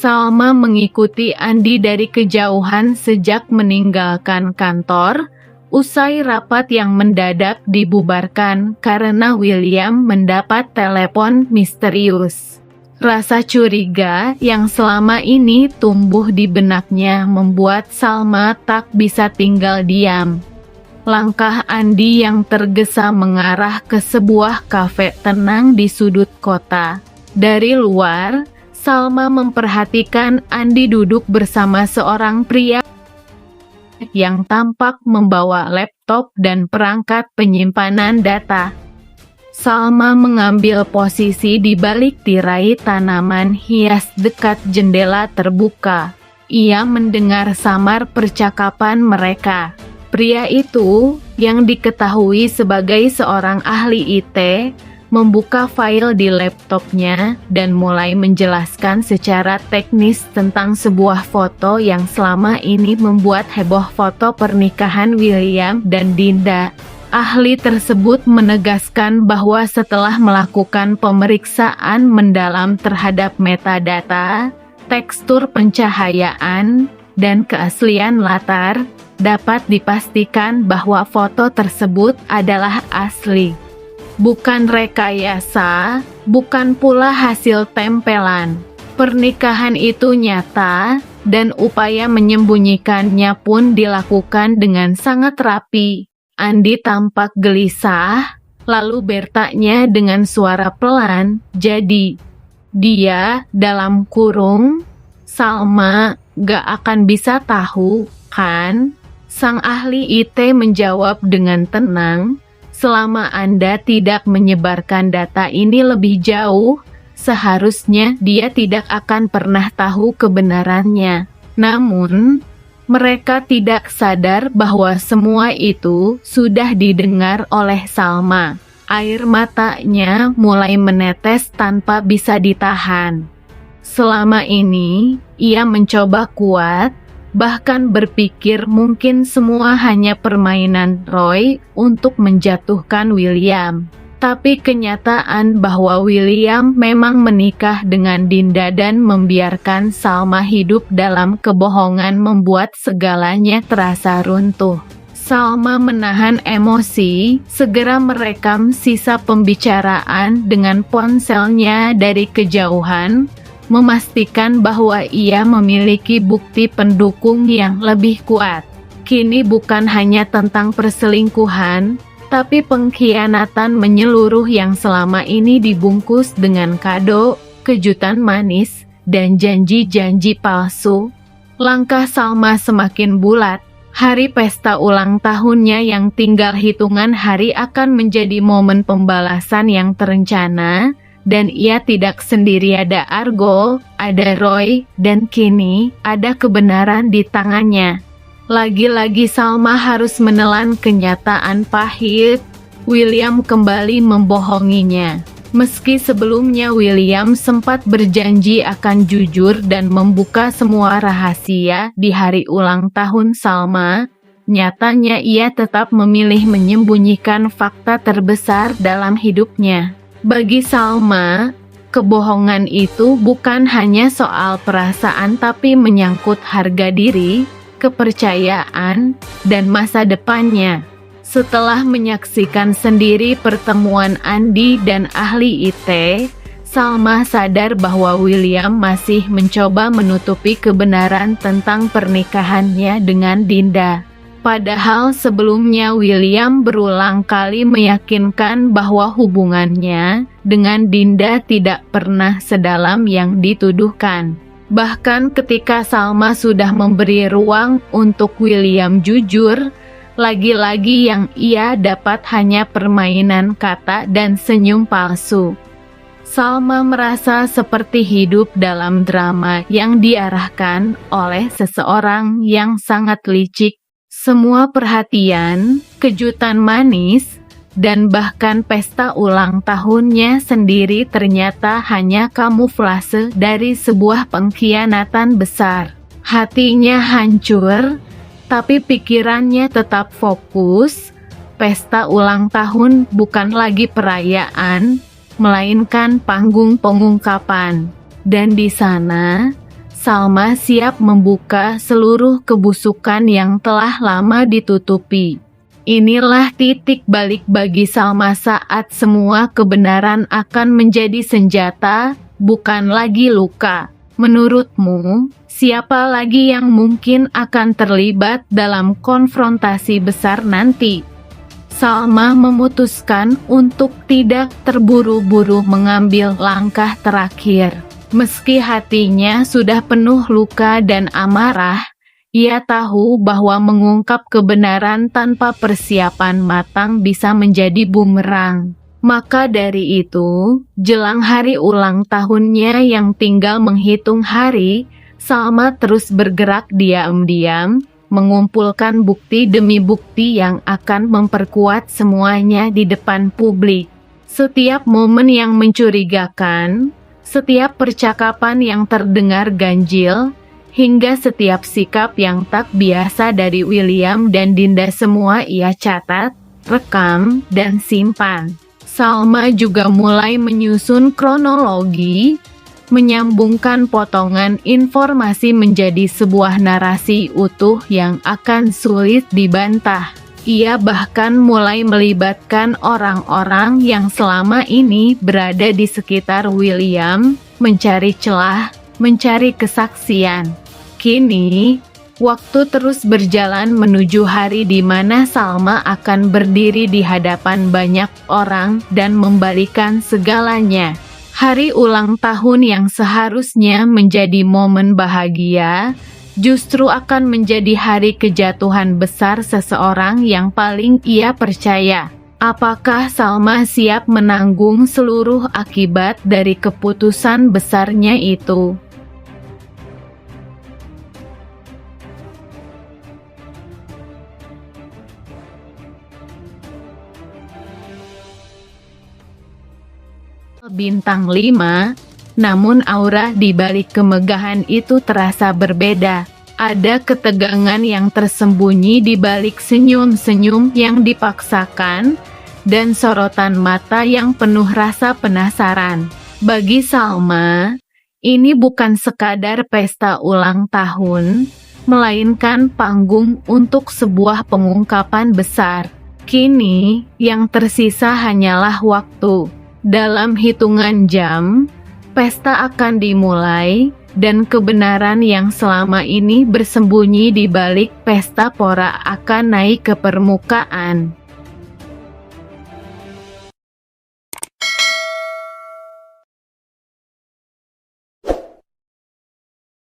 Salma mengikuti Andi dari kejauhan sejak meninggalkan kantor, usai rapat yang mendadak dibubarkan karena William mendapat telepon misterius. Rasa curiga yang selama ini tumbuh di benaknya membuat Salma tak bisa tinggal diam. Langkah Andi yang tergesa mengarah ke sebuah kafe tenang di sudut kota. Dari luar, Salma memperhatikan Andi duduk bersama seorang pria yang tampak membawa laptop dan perangkat penyimpanan data. Salma mengambil posisi di balik tirai tanaman hias dekat jendela terbuka. Ia mendengar samar percakapan mereka. Pria itu, yang diketahui sebagai seorang ahli IT, membuka file di laptopnya dan mulai menjelaskan secara teknis tentang sebuah foto yang selama ini membuat heboh, foto pernikahan William dan Dinda. Ahli tersebut menegaskan bahwa setelah melakukan pemeriksaan mendalam terhadap metadata, tekstur pencahayaan, dan keaslian latar, dapat dipastikan bahwa foto tersebut adalah asli. Bukan rekayasa, bukan pula hasil tempelan. Pernikahan itu nyata, dan upaya menyembunyikannya pun dilakukan dengan sangat rapi. Andi tampak gelisah, lalu bertanya dengan suara pelan, "Jadi, dia dalam kurung, Salma gak akan bisa tahu, kan?" Sang ahli IT menjawab dengan tenang, "Selama Anda tidak menyebarkan data ini lebih jauh, seharusnya dia tidak akan pernah tahu kebenarannya." Namun, mereka tidak sadar bahwa semua itu sudah didengar oleh Salma. Air matanya mulai menetes tanpa bisa ditahan. Selama ini, ia mencoba kuat, bahkan berpikir mungkin semua hanya permainan Roy untuk menjatuhkan William. Tapi kenyataan bahwa William memang menikah dengan Dinda dan membiarkan Salma hidup dalam kebohongan membuat segalanya terasa runtuh. Salma menahan emosi, segera merekam sisa pembicaraan dengan ponselnya dari kejauhan, memastikan bahwa ia memiliki bukti pendukung yang lebih kuat. Kini bukan hanya tentang perselingkuhan, tapi pengkhianatan menyeluruh yang selama ini dibungkus dengan kado, kejutan manis, dan janji-janji palsu. Langkah Salma semakin bulat. Hari pesta ulang tahunnya yang tinggal hitungan hari akan menjadi momen pembalasan yang terencana, dan ia tidak sendiri. Ada Argo, ada Roy, dan kini ada kebenaran di tangannya. Lagi-lagi Salma harus menelan kenyataan pahit. William kembali membohonginya. Meski sebelumnya William sempat berjanji akan jujur dan membuka semua rahasia di hari ulang tahun Salma, nyatanya ia tetap memilih menyembunyikan fakta terbesar dalam hidupnya. Bagi Salma, kebohongan itu bukan hanya soal perasaan tapi menyangkut harga diri, kepercayaan, dan masa depannya. Setelah menyaksikan sendiri pertemuan Andi dan ahli IT, Salma sadar bahwa William masih mencoba menutupi kebenaran tentang pernikahannya dengan Dinda. Padahal sebelumnya William berulang kali meyakinkan bahwa hubungannya dengan Dinda tidak pernah sedalam yang dituduhkan. Bahkan ketika Salma sudah memberi ruang untuk William jujur, lagi-lagi yang ia dapat hanya permainan kata dan senyum palsu. Salma merasa seperti hidup dalam drama yang diarahkan oleh seseorang yang sangat licik. Semua perhatian, kejutan manis, dan bahkan pesta ulang tahunnya sendiri ternyata hanya kamuflase dari sebuah pengkhianatan besar. Hatinya hancur, tapi pikirannya tetap fokus. Pesta ulang tahun bukan lagi perayaan, melainkan panggung pengungkapan. Dan di sana, Salma siap membuka seluruh kebusukan yang telah lama ditutupi. Inilah titik balik bagi Salma saat semua kebenaran akan menjadi senjata, bukan lagi luka. Menurutmu, siapa lagi yang mungkin akan terlibat dalam konfrontasi besar nanti? Salma memutuskan untuk tidak terburu-buru mengambil langkah terakhir. Meski hatinya sudah penuh luka dan amarah, ia tahu bahwa mengungkap kebenaran tanpa persiapan matang bisa menjadi bumerang. Maka dari itu, jelang hari ulang tahunnya yang tinggal menghitung hari, Salma terus bergerak diam-diam, mengumpulkan bukti demi bukti yang akan memperkuat semuanya di depan publik. Setiap momen yang mencurigakan, setiap percakapan yang terdengar ganjil, hingga setiap sikap yang tak biasa dari William dan Dinda semua ia catat, rekam, dan simpan. Salma juga mulai menyusun kronologi, menyambungkan potongan informasi menjadi sebuah narasi utuh yang akan sulit dibantah. Ia bahkan mulai melibatkan orang-orang yang selama ini berada di sekitar William, mencari celah, mencari kesaksian. Kini, waktu terus berjalan menuju hari di mana Salma akan berdiri di hadapan banyak orang dan membalikan segalanya. Hari ulang tahun yang seharusnya menjadi momen bahagia, justru akan menjadi hari kejatuhan besar seseorang yang paling ia percaya. Apakah Salma siap menanggung seluruh akibat dari keputusan besarnya itu? Bintang 5, namun aura di balik kemegahan itu terasa berbeda. Ada ketegangan yang tersembunyi di balik senyum-senyum yang dipaksakan, dan sorotan mata yang penuh rasa penasaran. Bagi Salma, ini bukan sekadar pesta ulang tahun, melainkan panggung untuk sebuah pengungkapan besar. Kini, yang tersisa hanyalah waktu. Dalam hitungan jam, pesta akan dimulai, dan kebenaran yang selama ini bersembunyi di balik pesta pora akan naik ke permukaan.